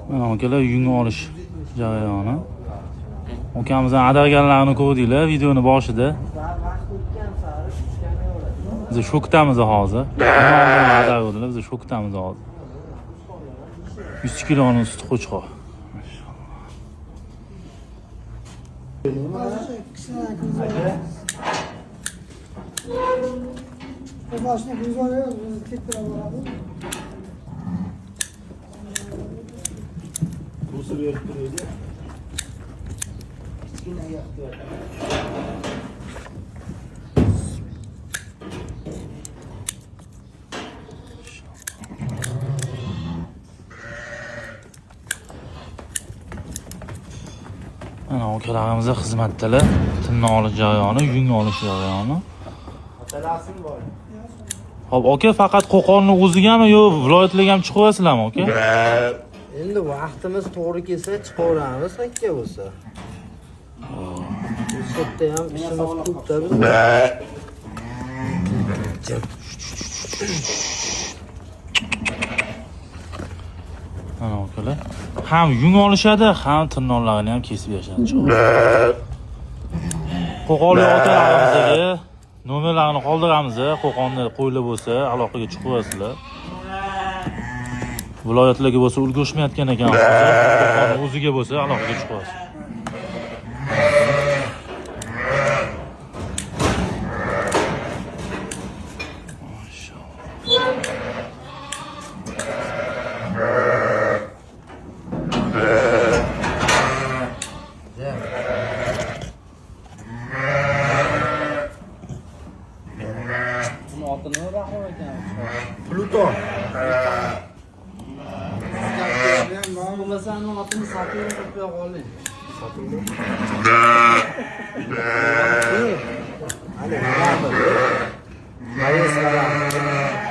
Mana akalar yung olish jarayoni. Ukamizning adaganlarini ko'rdinglar videoni boshida. Biz shokdamiz hozir. Adaganlar biz shokdamiz hozir. 100 kiloning suti qo'chqor. Ana akalarimiz xizmatdalar. Tinni olish jarayoni, yung olish jarayoni. Hop, aka faqat Qo'qonning o'zigami yo viloyatlarga ham chiqyapsizlarmi, aka? Endi vaqtimiz to'g'ri kelsa chiqaveramiz aka bo'lsa. Bu yerda ham ishimiz ko'pda biz. Ana akalar. Ham yung olishadi, ham tirnoqlarini ham kesib yashadi. Qo'qonlik otalarimizga nomerlarini qoldiramiz. Qo'qonda qo'ylar bo'lsa, aloqaga chiqyapsizlar. Viloyatlarga bo'lsa ulgurishmayotgan ekan. Qo'qonning o'ziga bo'lsa aloqaga chiqyapsiz. Pluton. Bo'lmasam otini sotib qo'ya qoling. Hadi, nima bo'ldi? Mayeslar.